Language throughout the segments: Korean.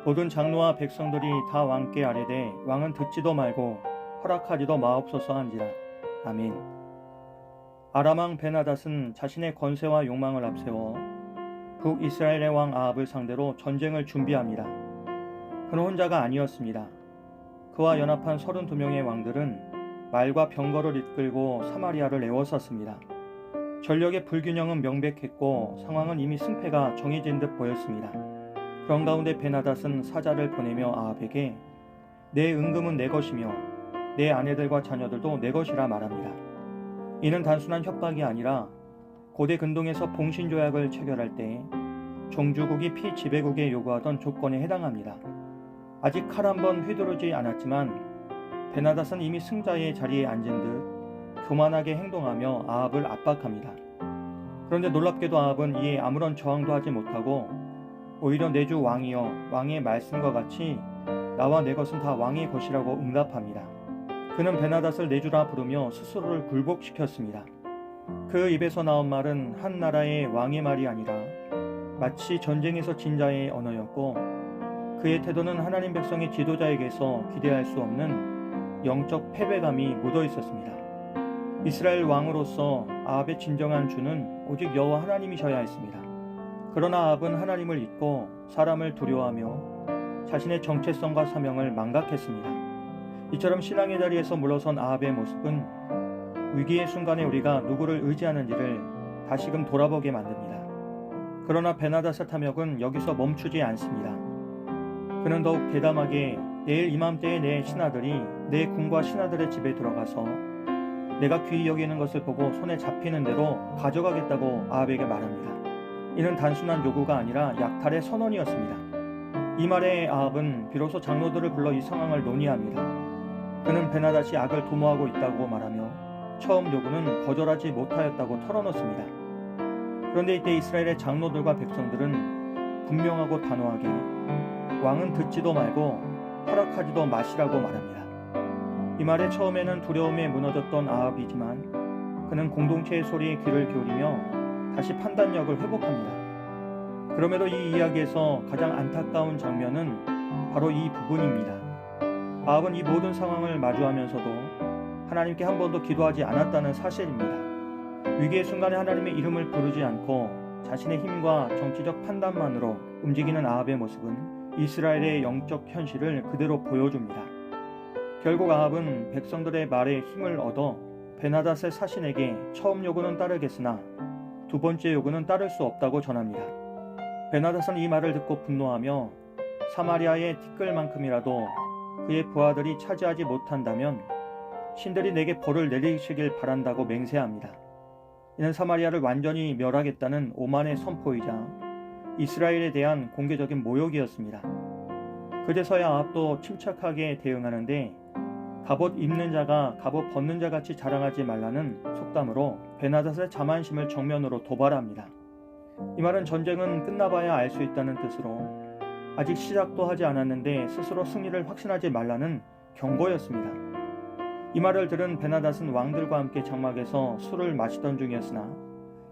모든 장로와 백성들이 다 왕께 아뢰되 왕은 듣지도 말고 허락하지도 마옵소서 한지라. 아멘. 아람 왕 베나닷은 자신의 권세와 욕망을 앞세워 북이스라엘의 왕 아합을 상대로 전쟁을 준비합니다. 그는 혼자가 아니었습니다. 그와 연합한 32명의 왕들은 말과 병거를 이끌고 사마리아를 에워쌌습니다. 전력의 불균형은 명백했고 상황은 이미 승패가 정해진 듯 보였습니다. 그런 가운데 베나닷은 사자를 보내며 아합에게 내 은금은 내 것이며 내 아내들과 자녀들도 내 것이라 말합니다. 이는 단순한 협박이 아니라 고대 근동에서 봉신조약을 체결할 때 종주국이 피지배국에 요구하던 조건에 해당합니다. 아직 칼 한 번 휘두르지 않았지만 베나닷은 이미 승자의 자리에 앉은 듯 교만하게 행동하며 아합을 압박합니다. 그런데 놀랍게도 아합은 이에 아무런 저항도 하지 못하고 오히려 내주 왕이여 왕의 말씀과 같이 나와 내 것은 다 왕의 것이라고 응답합니다. 그는 베나닷을 내주라 부르며 스스로를 굴복시켰습니다. 그 입에서 나온 말은 한 나라의 왕의 말이 아니라 마치 전쟁에서 진 자의 언어였고 그의 태도는 하나님 백성의 지도자에게서 기대할 수 없는 영적 패배감이 묻어 있었습니다. 이스라엘 왕으로서 아합의 진정한 주는 오직 여호와 하나님이셔야 했습니다. 그러나 아합은 하나님을 잊고 사람을 두려워하며 자신의 정체성과 사명을 망각했습니다. 이처럼 신앙의 자리에서 물러선 아합의 모습은 위기의 순간에 우리가 누구를 의지하는지를 다시금 돌아보게 만듭니다. 그러나 베나닷의 탐욕은 여기서 멈추지 않습니다. 그는 더욱 대담하게 내일 이맘때에 내 신하들이 내 군과 신하들의 집에 들어가서 내가 귀히 여기는 것을 보고 손에 잡히는 대로 가져가겠다고 아합에게 말합니다. 이는 단순한 요구가 아니라 약탈의 선언이었습니다. 이 말에 아합은 비로소 장로들을 불러 이 상황을 논의합니다. 그는 베나닷이 악을 도모하고 있다고 말하며 처음 요구는 거절하지 못하였다고 털어놓습니다. 그런데 이때 이스라엘의 장로들과 백성들은 분명하고 단호하게 왕은 듣지도 말고 허락하지도 마시라고 말합니다. 이 말에 처음에는 두려움에 무너졌던 아합이지만 그는 공동체의 소리에 귀를 기울이며 다시 판단력을 회복합니다. 그럼에도 이 이야기에서 가장 안타까운 장면은 바로 이 부분입니다. 아합은 이 모든 상황을 마주하면서도 하나님께 한 번도 기도하지 않았다는 사실입니다. 위기의 순간에 하나님의 이름을 부르지 않고 자신의 힘과 정치적 판단만으로 움직이는 아합의 모습은 이스라엘의 영적 현실을 그대로 보여줍니다. 결국 아합은 백성들의 말에 힘을 얻어 베나닷의 사신에게 처음 요구는 따르겠으나 두 번째 요구는 따를 수 없다고 전합니다. 베나닷은 이 말을 듣고 분노하며 사마리아의 티끌만큼이라도 그의 부하들이 차지하지 못한다면 신들이 내게 벌을 내리시길 바란다고 맹세합니다. 이는 사마리아를 완전히 멸하겠다는 오만의 선포이자 이스라엘에 대한 공개적인 모욕이었습니다. 그제서야 아합도 침착하게 대응하는데 갑옷 입는 자가 갑옷 벗는 자 같이 자랑하지 말라는 속담으로 베나닷의 자만심을 정면으로 도발합니다. 이 말은 전쟁은 끝나봐야 알 수 있다는 뜻으로 아직 시작도 하지 않았는데 스스로 승리를 확신하지 말라는 경고였습니다. 이 말을 들은 베나닷은 왕들과 함께 장막에서 술을 마시던 중이었으나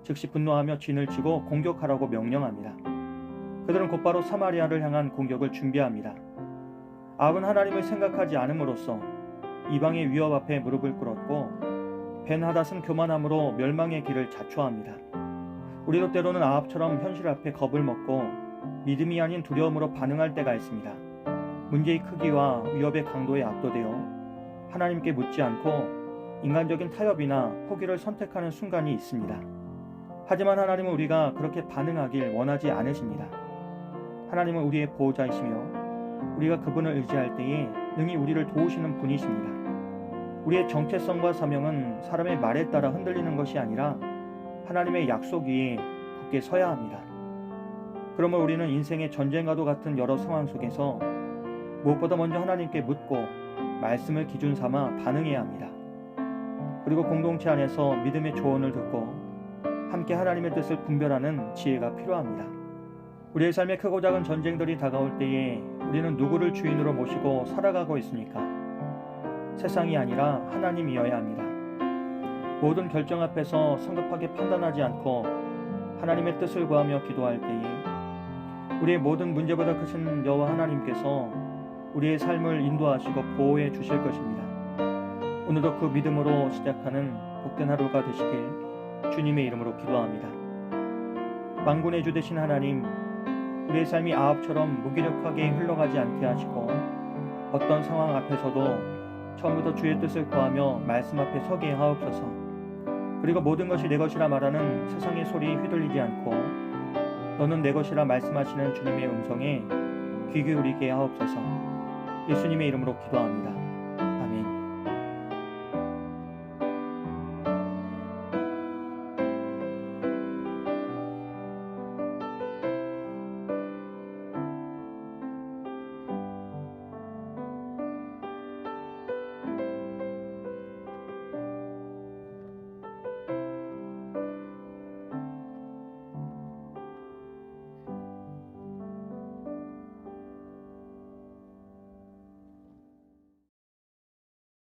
즉시 분노하며 진을 치고 공격하라고 명령합니다. 그들은 곧바로 사마리아를 향한 공격을 준비합니다. 아합은 하나님을 생각하지 않음으로써 이방의 위협 앞에 무릎을 꿇었고 벤하닷은 교만함으로 멸망의 길을 자초합니다. 우리도 때로는 아합처럼 현실 앞에 겁을 먹고 믿음이 아닌 두려움으로 반응할 때가 있습니다. 문제의 크기와 위협의 강도에 압도되어 하나님께 묻지 않고 인간적인 타협이나 포기를 선택하는 순간이 있습니다. 하지만 하나님은 우리가 그렇게 반응하길 원하지 않으십니다. 하나님은 우리의 보호자이시며 우리가 그분을 의지할 때에 능히 우리를 도우시는 분이십니다. 우리의 정체성과 사명은 사람의 말에 따라 흔들리는 것이 아니라 하나님의 약속 위에 굳게 서야 합니다. 그러므로 우리는 인생의 전쟁과도 같은 여러 상황 속에서 무엇보다 먼저 하나님께 묻고 말씀을 기준 삼아 반응해야 합니다. 그리고 공동체 안에서 믿음의 조언을 듣고 함께 하나님의 뜻을 분별하는 지혜가 필요합니다. 우리의 삶에 크고 작은 전쟁들이 다가올 때에 우리는 누구를 주인으로 모시고 살아가고 있습니까? 세상이 아니라 하나님이어야 합니다. 모든 결정 앞에서 성급하게 판단하지 않고 하나님의 뜻을 구하며 기도할 때에 우리의 모든 문제보다 크신 여호와 하나님께서 우리의 삶을 인도하시고 보호해 주실 것입니다. 오늘도 그 믿음으로 시작하는 복된 하루가 되시길 주님의 이름으로 기도합니다. 만군의 주 되신 하나님, 우리의 삶이 아합처럼 무기력하게 흘러가지 않게 하시고 어떤 상황 앞에서도 처음부터 주의 뜻을 구하며 말씀 앞에 서게 하옵소서. 그리고 모든 것이 내 것이라 말하는 세상의 소리에 휘둘리지 않고 너는 내 것이라 말씀하시는 주님의 음성에 귀 기울이게 하옵소서. 예수님의 이름으로 기도합니다.